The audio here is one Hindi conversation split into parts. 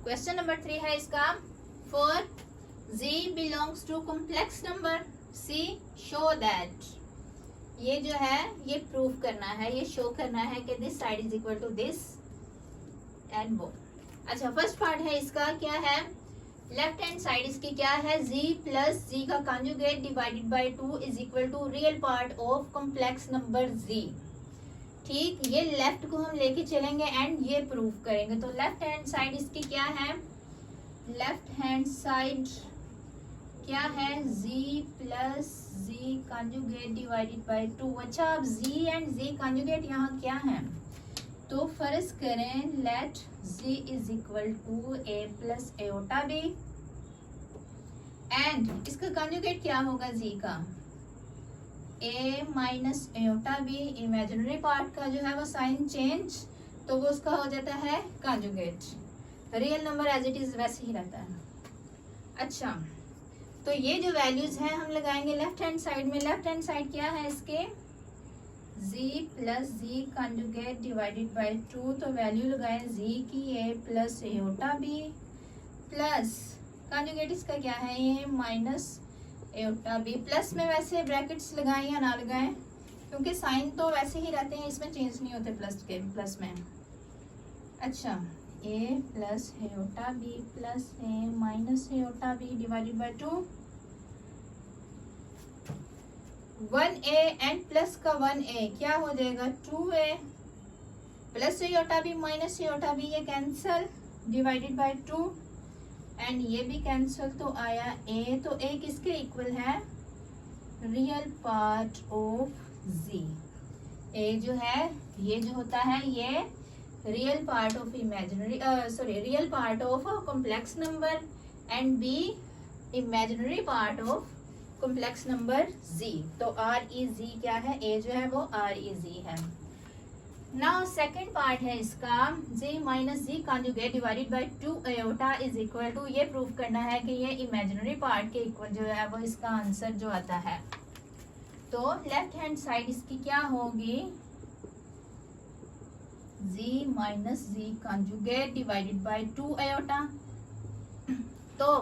क्वेश्चन नंबर 3 है इसका, for z belongs to complex number c show that. ये जो है ये प्रूफ करना है, ये शो करना है कि this side is equal to this and वो। अच्छा, फर्स्ट पार्ट है इसका, क्या है, लेफ्ट हैंड साइड इसकी क्या है, z प्लस z का conjugate divided by 2 is equal to real part of complex number z। ठीक, ये लेफ्ट को हम लेके चलेंगे एंड ये प्रूफ करेंगे। तो लेफ्ट हैंड साइड इसकी क्या है, लेफ्ट हैंड साइड क्या है, z plus z conjugate divided by 2। अच्छा, अब z एंड z कॉन्जुगेट यहाँ क्या है, तो फर्ज करें let z is equal to a plus iota b and इसका कॉन्जुगेट क्या होगा z का, a minus iota b। Imaginary part का जो है वो साइन चेंज, तो वो उसका हो जाता है conjugate. Real number as it is वैसे ही रहता है। अच्छा, तो ये जो वैल्यूज हैं हम लगाएंगे लेफ्ट हैंड साइड में। लेफ्ट हैंड साइड क्या है इसके, z plus z conjugate divided by 2, तो वैल्यू लगाए z की a plus iota b plus conjugate इसका क्या है, a minus iota b। Plus में वैसे ब्रैकेट्स लगाएं या ना लगाएं, क्योंकि साइन तो वैसे ही रहते हैं, इसमें चेंज नहीं होते प्लस में। अच्छा, a plus iota b plus a minus iota b divided by 2, 1a and plus का 1a क्या हो जाएगा, 2a plus iota b minus iota b, ये कैंसल डिवाइडेड बाय 2 एंड ये भी कैंसल, तो आया a। तो a किसके इक्वल है, real part of z। a जो है ये जो होता है ये real part of imaginary real part of complex number and b imaginary part of complex number z। तो REZ क्या है, a जो है वो REZ है। नाउ सेकंड पार्ट है इसका, z minus z conjugate divided by 2 iota is equal to, ये प्रूफ करना है कि ये इमेजिनरी पार्ट के इक्वल जो है वो इसका आंसर जो आता है। तो लेफ्ट हैंड साइड इसकी क्या होगी, z minus z conjugate divided by 2 aorta. तो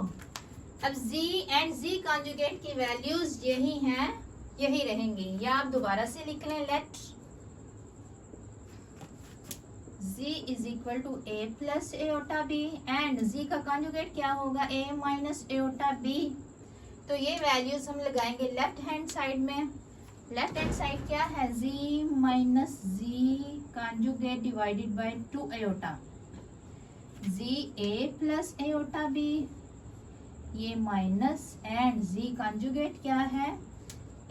अब z एंड z कॉन्जुगेट की वैल्यूज यही हैं, यही रहेंगी, या आप दोबारा से लिख लें, let z is equal to a plus iota b and z का कॉन्जुगेट क्या होगा, a माइनस एओटा b। तो ये वैल्यूज हम लगाएंगे लेफ्ट हैंड साइड में। लेफ्ट हैंड साइड क्या है, z minus z conjugate divided by 2 aorta, z a plus iota b, ये माइनस एंड z कॉन्जुगेट क्या है,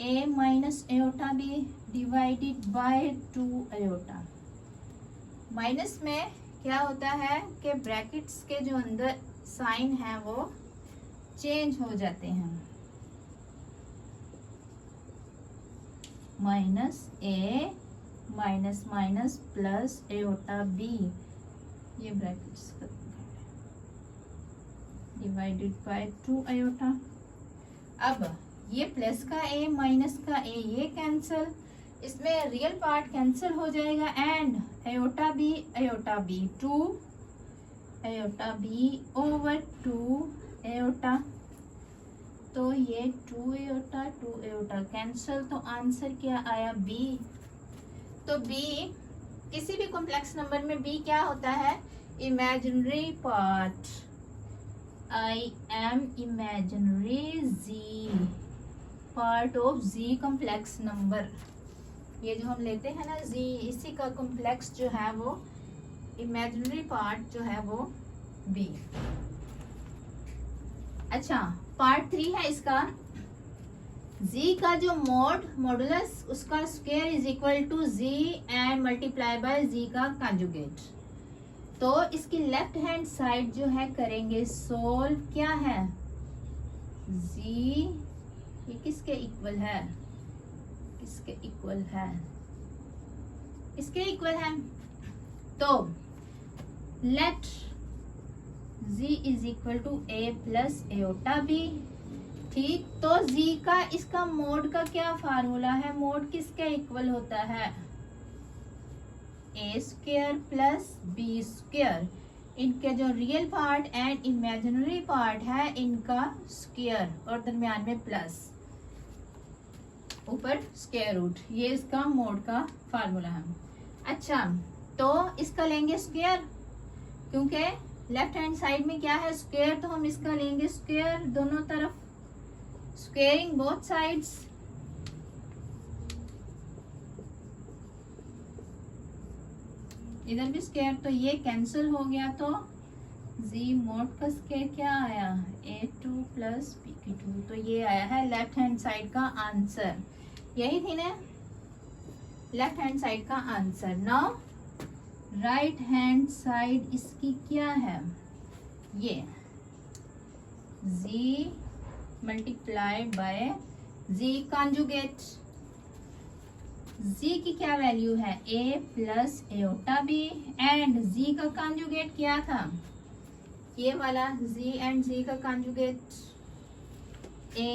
a minus iota b divided by 2 aorta. Minus में क्या होता है कि ब्रैकेट्स के जो अंदर साइन है वो चेंज हो जाते हैं, minus a minus minus plus iota b, ये ब्रैकेट्स डिवाइडेड बाय 2 एओटा। अब ये प्लस का a माइनस का a ये कैंसल, इसमें रियल पार्ट कैंसल हो जाएगा and aorta b 2 aorta b over 2 aorta, तो ये 2 एओटा कैंसल, तो आंसर क्या आया b। तो b किसी भी कॉम्प्लेक्स नंबर में b क्या होता है, imaginary part, I am imaginary z part of z complex number. ये जो हम लेते हैं ना z, इसी का कॉम्प्लेक्स जो है वो इमेजिनरी पार्ट जो है वो b। अच्छा, पार्ट 3 है इसका, z का जो मॉडुलस उसका square is equal to z and multiply by z का कॉन्जुगेट। तो इसकी लेफ्ट हैंड साइड जो है करेंगे सोल्व, क्या है, z ये किसके इक्वल है, किसके इक्वल है, इसके इक्वल है। तो let z is equal to a plus iota b। ठीक, तो z का इसका मोड का क्या फार्मूला है, मोड किसके इक्वल होता है, a square plus b square. इनके जो real part and imaginary part है इनका स्क्वायर और दरमियान में प्लस, ऊपर स्क्वायर रूट, ये इसका मोड का फार्मूला है। अच्छा, तो इसका लेंगे स्क्वायर, क्योंकि लेफ्ट हैंड साइड में क्या है स्क्वायर, तो हम इसका लेंगे स्क्वायर दोनों तरफ, स्क्वेयरिंग बोथ साइड्स। इधर भी स्क्वायर, तो ये कैंसिल हो गया, तो जी मोड का स्क्वायर क्या आया a2 प्लस bk2, तो ये आया है लेफ्ट हैंड साइड का आंसर। यही थी ना लेफ्ट हैंड साइड का answer. Now right hand side इसकी क्या है, ये z multiplied by z conjugate. z की क्या वैल्यू है a plus iota b, and z का कॉन्जुगेट क्या था, ये वाला z एंड z का conjugate a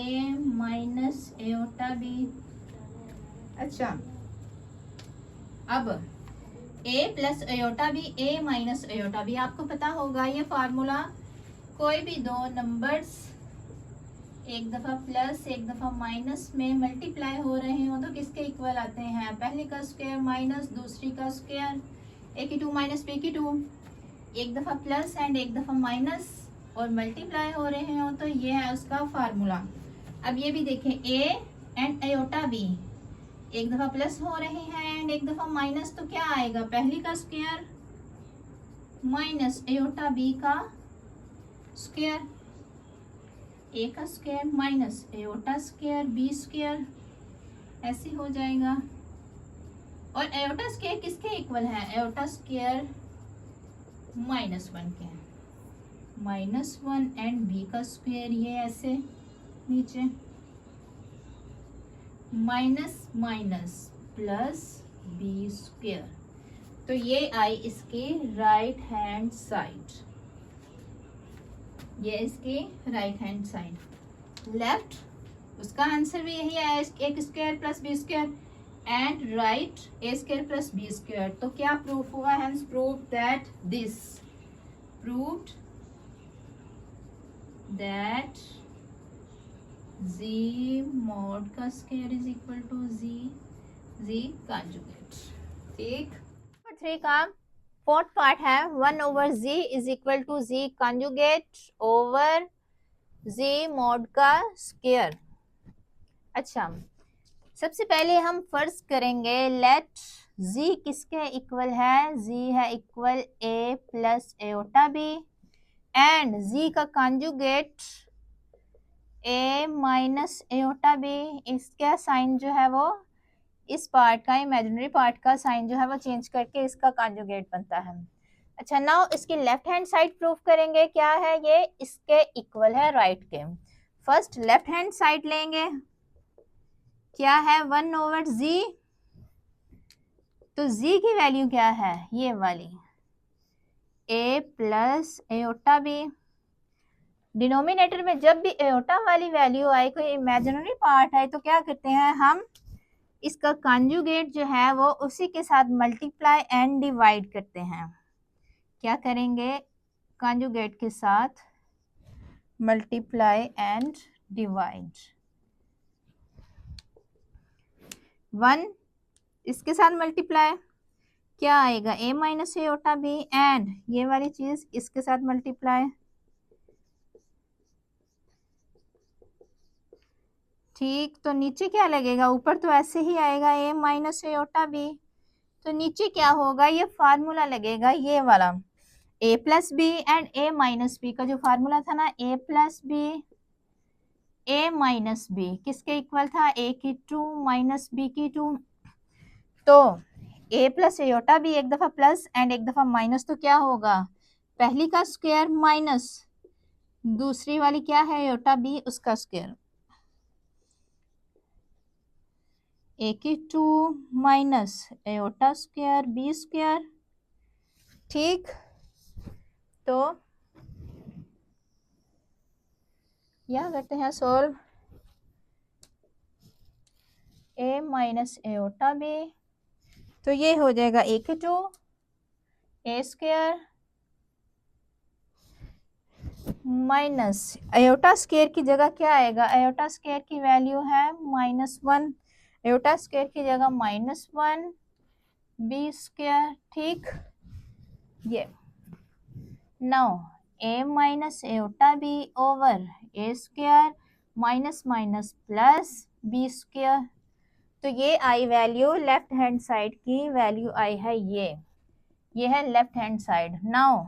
minus iota b। अच्छा, अब a plus iota b, a minus iota b, आपको पता होगा ये फार्मूला, कोई भी दो नंबर्स एक दफा प्लस एक दफा माइनस में मल्टीप्लाई हो रहे हो तो किसके इक्वल आते हैं, पहले का स्क्वायर माइनस दूसरी का स्क्वायर, a2 माइनस b2, एक दफा प्लस एंड एक दफा माइनस और मल्टीप्लाई हो रहे हो तो ये है उसका फार्मूला। अब ये भी देखें a एंड एओटा b, एक दफा प्लस हो रहे हैं एंड एक दफा माइनस, तो क्या आएगा, पहली का स्क्वायर माइनस एओटा b का स्क्वायर, a का square minus iota square b square, ऐसे हो जाएगा। और एओटा स्क्वायर किसके इक्वल है, एओटा स्क्वायर -1 के, -1 एंड b का स्क्वायर, ये ऐसे नीचे minus minus plus b square, तो ये आई इसकी राइट हैंड साइड, ये इसकी राइट हैंड साइड। लेफ्ट उसका आंसर भी यही है, एक square plus B square, and right A square plus B square. तो क्या प्रूफ हुआ, hence prove that this, proved that z mod का square is equal to z conjugate. ठीक, 3 का फोर्थ पार्ट है 1/z is equal to z conjugate over z mod का स्क्वायर। अच्छा, सबसे पहले हम फर्ज करेंगे लेट z किसके इक्वल है, z है equal a plus iota b, and z का conjugate a minus iota b, इसका साइन जो है वो इस पार्ट का, इमेजिनरी पार्ट का साइन जो है वो चेंज करके इसका कॉन्जुगेट बनता है। अच्छा, नाउ इसकी लेफ्ट हैंड साइड प्रूफ करेंगे, क्या है ये इसके इक्वल है राइट के। फर्स्ट लेफ्ट हैंड साइड लेंगे, क्या है 1/z, तो z की वैल्यू क्या है ये वाली a plus iota b। Denominator में जब भी एओटा वाली वैल्यू आए, कोई इमेजिनरी पार्ट आए, तो क्या करते हैं हम इसका कॉन्जुगेट जो है वो उसी के साथ मल्टीप्लाई एंड डिवाइड करते हैं। क्या करेंगे, कॉन्जुगेट के साथ मल्टीप्लाई एंड डिवाइड, 1 इसके साथ मल्टीप्लाई, क्या आएगा a minus iota b, and ये वाली चीज इसके साथ मल्टीप्लाई। ठीक, तो नीचे क्या लगेगा, ऊपर तो ऐसे ही आएगा a माइनस एओटा b, तो नीचे क्या होगा, ये फार्मूला लगेगा ये वाला a plus B and a minus B का जो फार्मूला था ना, a plus B a minus B किसके इक्वल था, a की 2 माइनस b की 2, तो a प्लस एओटा बी एक दफा प्लस एंड एक दफा माइनस, तो क्या होगा, पहली का स्क्वायर माइनस दूसरी वाली क्या है एओटा बी उसका स्क्वायर, a की 2 minus iota square B square. ठीक, तो यह करते हैं solve, a minus iota b, तो ये हो जाएगा a की 2 a square minus iota square की जगह क्या आएगा, आयोटा स्क्वायर की वैल्यू है -1, आयोटा स्क्वायर की जगह -1 बी स्क्वायर, ठीक। ये now A minus iota B over A square minus minus plus B square. तो ये I value left hand side की वैल्यू आई है, ये है left hand side. Now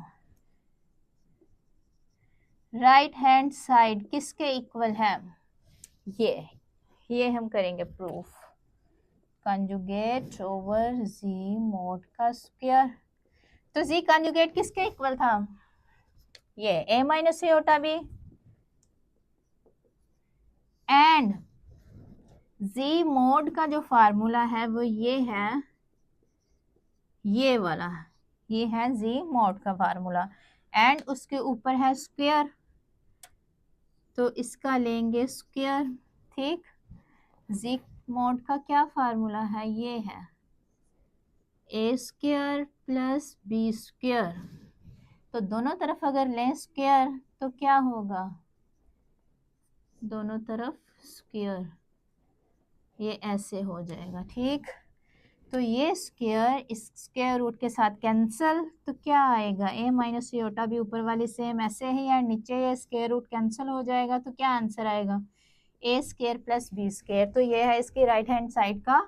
right hand side किसके इक्वल है, ये हम करेंगे proof, conjugate over G mod का स्क्वायर। तो जी कंजुगेट किसके इक्वल था, ये A minus iota B, and G mod का जो फार्मूला है वो ये है, ये वाला, ये है जी मोड का फार्मूला, एंड उसके ऊपर है स्क्वायर, तो इसका लेंगे स्क्वायर, ठीक। जी मोड का क्या फार्मूला है, ये है ए स्क्वायर प्लस बी स्क्वायर। तो दोनों तरफ अगर लें स्क्वायर तो क्या होगा, दोनों तरफ स्क्वायर, ये ऐसे हो जाएगा, ठीक। तो ये स्क्वायर इस स्क्वायर रूट के साथ कैंसिल, तो क्या आएगा, ए माइनस आयोटा भी ऊपर वाली सेम ऐसे ही है, नीचे ये स्क्वायर रूट कैंसिल हो जाएगा, तो क्या आंसर आएगा, A square plus B square. तो ये है इसकी राइट हैंड साइड का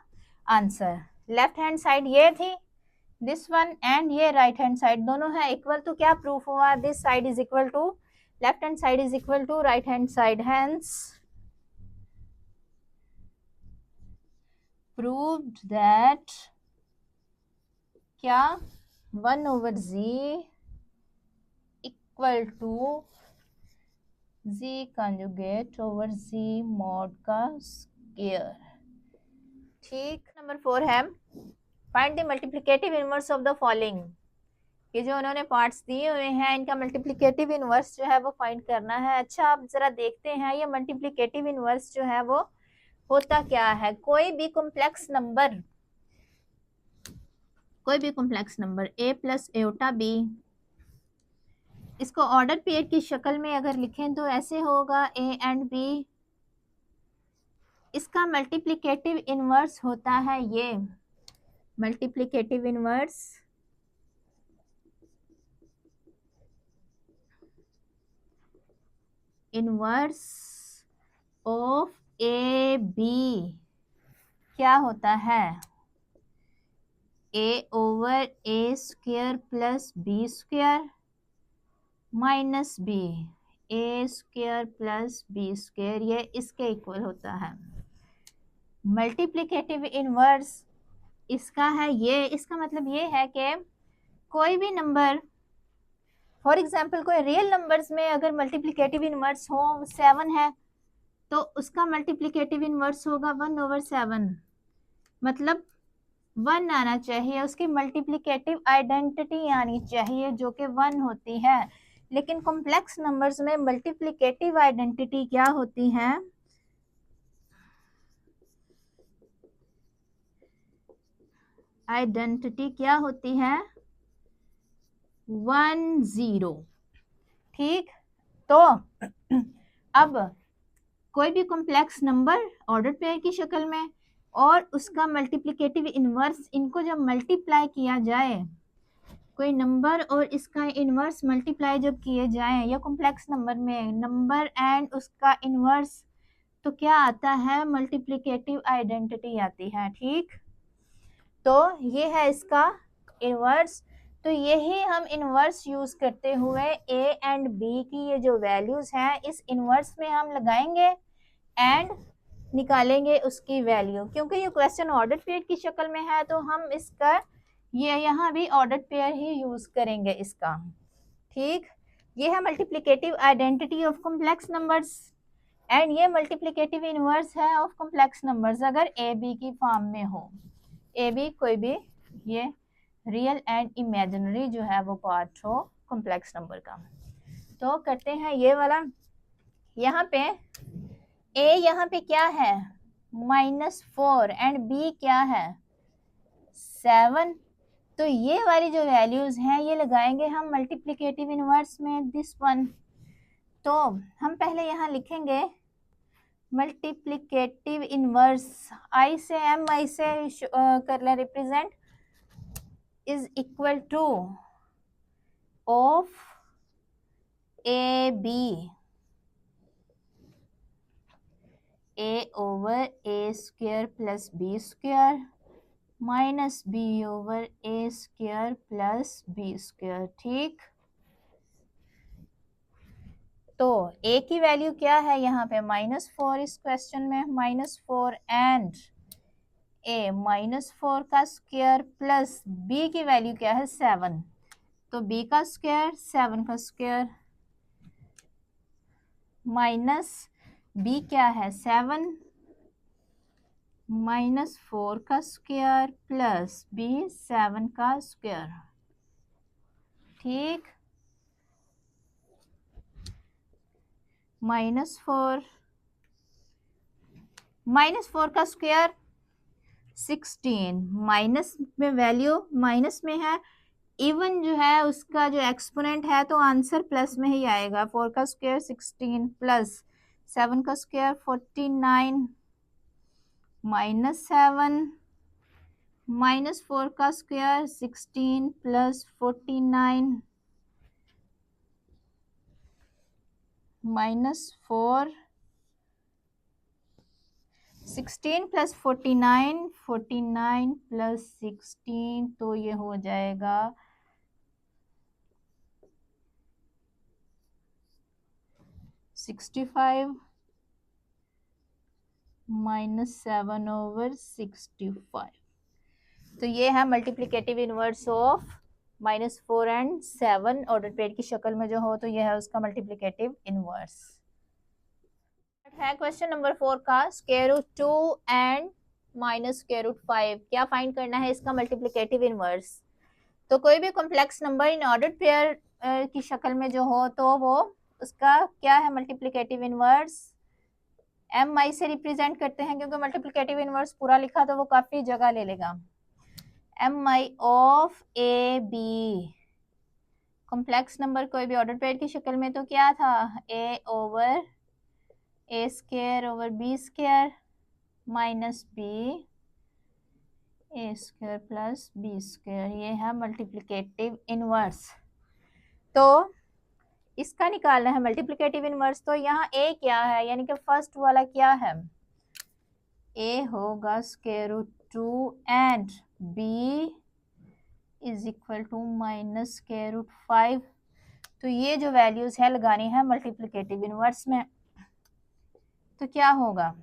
आंसर। लेफ्ट हैंड साइड ये थी दिस वन, एंड ये राइट हैंड साइड दोनों है इक्वल, तो क्या प्रूफ हुआ, this side is equal to left hand side is equal to right hand side, hence proved that क्या 1/z equal to z conjugate over z mod का स्क्वायर, ठीक। नंबर 4 है find the multiplicative inverse of the following. ये जो उन्होंने पार्ट्स दिए हुए हैं इनका मल्टीप्लिकेटिव इनवर्स जो है वो फाइंड करना है। अच्छा आप जरा देखते हैं ये मल्टीप्लिकेटिव इनवर्स जो है वो होता क्या है, कोई भी complex number a plus iota b, इसको ऑर्डर पेयर की शक्ल में अगर लिखें तो ऐसे होगा a एंड b, इसका मल्टीप्लिकेटिव इनवर्स होता है ये multiplicative inverse of A B क्या होता है, a over A square plus B square minus B A square plus B square, ये इसके इक्वल होता है। मल्टीप्लिकेटिव इनवर्स इसका है ये, इसका मतलब ये है कि कोई भी नंबर, फॉर एग्जांपल कोई रियल नंबर्स में अगर मल्टीप्लिकेटिव इनवर्स हो 7 है तो उसका मल्टीप्लिकेटिव इनवर्स होगा 1/7, मतलब 1 आना चाहिए, उसकी मल्टीप्लिकेटिव आइडेंटिटी आनी चाहिए जो कि 1 होती है। लेकिन कॉम्प्लेक्स नंबर्स में मल्टीप्लिकेटिव आइडेंटिटी क्या होती है, आइडेंटिटी क्या होती है 1 0, ठीक। तो अब कोई भी कॉम्प्लेक्स नंबर ऑर्डर पेयर की शक्ल में और उसका मल्टीप्लिकेटिव इनवर्स, इनको जब मल्टीप्लाई किया जाए, कोई नंबर और इसका इनवर्स मल्टीप्लाई जब किए जाएं या कॉम्प्लेक्स नंबर में नंबर एंड उसका इनवर्स, तो क्या आता है, मल्टीप्लिकेटिव आइडेंटिटी आती है, ठीक। तो ये है इसका इनवर्स। तो यही हम इनवर्स यूज करते हुए ए एंड बी की ये जो वैल्यूज हैं इस इनवर्स में हम लगाएंगे एंड निकालेंगे उसकी वैल्यू। क्योंकि ये क्वेश्चन ऑर्डर पेयर की शक्ल में है तो हम इसका ये यहाँ भी ऑर्डर पेयर ही यूज करेंगे इसका, ठीक। ये है multiplicative identity of complex numbers and ये मल्टीप्लिकेटिव इनवर्स है ऑफ कॉम्प्लेक्स नंबर्स अगर ए बी की फॉर्म में हो, ए बी कोई भी ये रियल एंड इमेजिनरी जो है वो पार्ट हो कॉम्प्लेक्स नंबर का। तो करते हैं ये वाला, यहाँ पे ए यहाँ पे क्या है -4 एंड बी क्या है 7, तो ये वाली जो वैल्यूज हैं ये लगाएंगे हम मल्टीप्लिकेटिव इनवर्स में दिस वन, तो हम पहले यहाँ लिखेंगे मल्टीप्लिकेटिव इनवर्स, आई से एम आई से कर लें represent, is equal to of A B, A over A square plus B square minus B over A square plus B square. ठीक, तो a की वैल्यू क्या है यहाँ पे -4, इस क्वेश्चन में -4 एंड a -4 का स्क्वायर प्लस b की वैल्यू क्या है 7, तो b का स्क्वायर 7 का स्क्वायर माइनस b क्या है 7 -4 का स्क्वायर प्लस b 7 का स्क्वायर। ठीक, -4 का स्क्वायर 16, माइनस में वैल्यू माइनस में है, इवन जो है उसका जो एक्सपोनेंट है तो आंसर प्लस में ही आएगा। 4 का स्क्वायर 16 प्लस 7 का स्क्वायर 49 -7 -4 का स्क्वायर 16 प्लस 49 -4 16 प्लस 49 49 प्लस 16, तो ये हो जाएगा 65 -7 ओवर 65। तो ये है multiplicative inverse of -4 and 7, order pair की शक्ल में जो हो तो ये है उसका मल्टीप्लिकेटिव इनवर्स। है क्वेश्चन नंबर 4 का स्क्वायर रूट 2 एंड -5, क्या फाइंड करना है इसका मल्टीप्लिकेटिव इनवर्स। तो कोई भी complex number in order pair की शक्ल में जो हो तो वो उसका क्या है मल्टीप्लिकेटिव इनवर्स, एम आई से रिप्रेजेंट करते हैं, क्योंकि मल्टीप्लिकेटिव इनवर्स पूरा लिखा तो वो काफी जगह ले लेगा। M I of A B, complex number कोई भी ऑर्डर पेयर की शक्ल में तो क्या था A over A square over B square minus B A square plus B square, ये है मल्टीप्लिकेटिव इनवर्स। तो इसका निकालना है मल्टीप्लिकेटिव इनवर्स, तो यहाँ ए क्या है, यानी कि फर्स्ट वाला क्या है, ए होगा square root 2 and B is equal to minus square root 5। तो ये जो वैल्यूज है लगानी है मल्टीप्लिकेटिव इनवर्स में, तो क्या होगा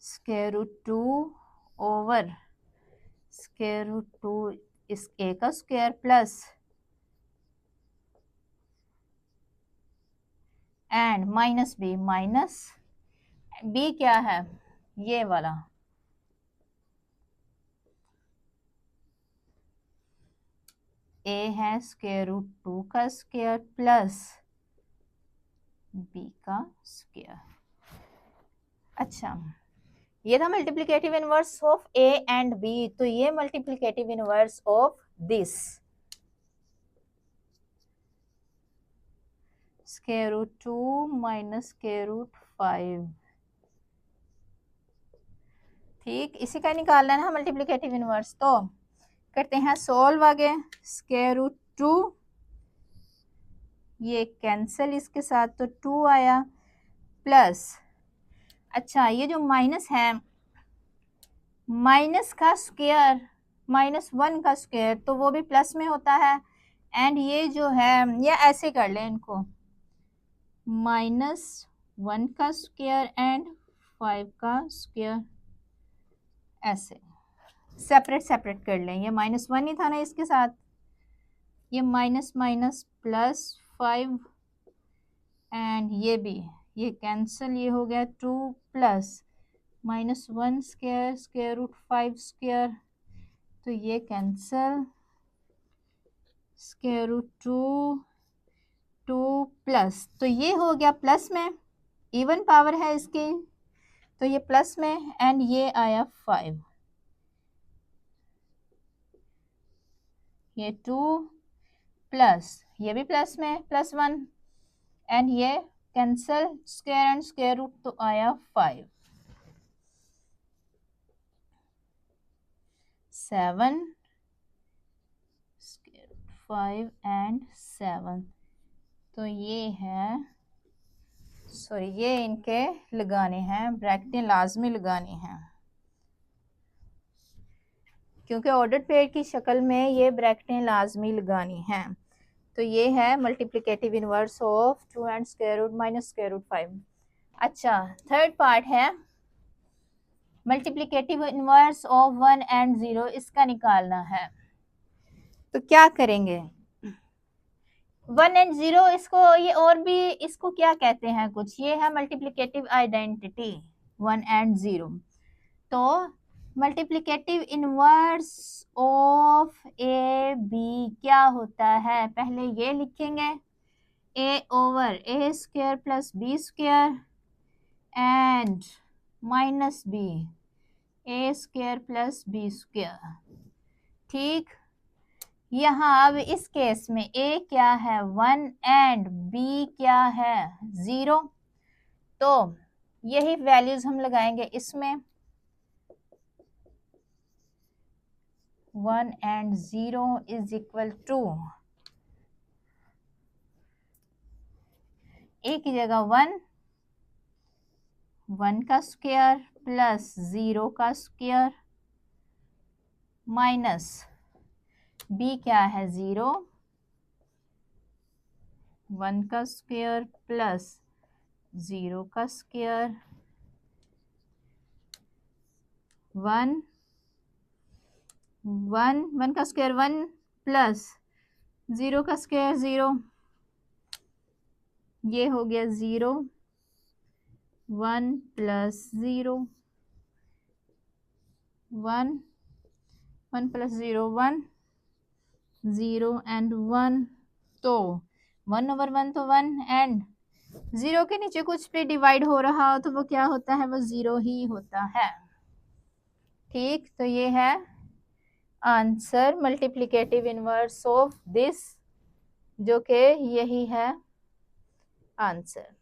square root 2 over square root 2 इस ए का square plus and minus B क्या है ये वाला, ए है स्क्वायर रूट 2 का स्क्वायर प्लस बी का स्क्वायर। अच्छा, ये था multiplicative inverse of A and B, तो ये multiplicative inverse of this square root 2 minus square root 5। ठीक, इसी का निकालना है मल्टीप्लिकेटिव इनवर्स, तो करते हैं सोल्व आगे। स्क्वायर रूट 2 ये कैंसिल इसके साथ तो 2 आया प्लस, अच्छा ये जो माइनस है माइनस का स्क्वायर -1 का स्क्वायर तो वो भी प्लस में होता है, एंड ये जो है ये ऐसे कर लें इनको -1 का स्क्वायर एंड 5 का स्क्वायर, ऐसे सेपरेट कर लें। ये -1 ही था ना इसके साथ, ये माइनस प्लस 5 एंड ये भी ये कैंसिल, ये हो गया 2 plus -1 square square root 5 square, तो ये कैंसिल स्क्वायर रूट 2 प्लस, तो ये हो गया प्लस में, इवन पावर है इसकी तो ये प्लस में, एंड ये आया 5, ये 2 प्लस ये भी प्लस में +1 एंड ये cancel, square and square root तो आया 5, 7 स्क्वायर रूट 5 एंड 7, तो ये है सॉरी ये इनके लगाने हैं, ब्रैकेटें लाजमी लगानी हैं क्योंकि ऑर्डर्ड पेयर की शक्ल में ये ब्रैकेटें लाजमी लगानी हैं। तो ये है multiplicative inverse of 2 and square root minus square root 5। अच्छा, थर्ड पार्ट है मल्टीप्लिकेटिव इनवर्स ऑफ 1 एंड 0, इसका निकालना है। तो क्या करेंगे, 1 एंड 0 इसको ये और भी इसको क्या कहते हैं कुछ, ये है मल्टीप्लिकेटिव आइडेंटिटी 1 एंड 0। तो multiplicative inverse of A B क्या होता है, पहले ये लिखेंगे a over a square plus b square and minus b a square plus b square. ठीक, यहाँ अब इस केस में a क्या है 1 एंड b क्या है 0, तो यही वैल्यूज हम लगाएंगे इसमें, 1 and 0 is equal to a की जगह 1 का स्क्वायर प्लस 0 का स्क्वायर माइनस b क्या है 0, 1 का स्क्वायर प्लस 0 का स्क्वायर 1 का स्क्वायर 1 प्लस 0 का स्क्वायर 0, ये हो गया 0, 1 प्लस 0, 1 प्लस 0 1, 0 एंड 1, तो 1 ओवर 1 तो 1 एंड 0 के नीचे कुछ भी डिवाइड हो रहा हो तो वो क्या होता है, वो 0 ही होता है। ठीक, तो ये है answer multiplicative inverse of this, जो कि यही है आंसर।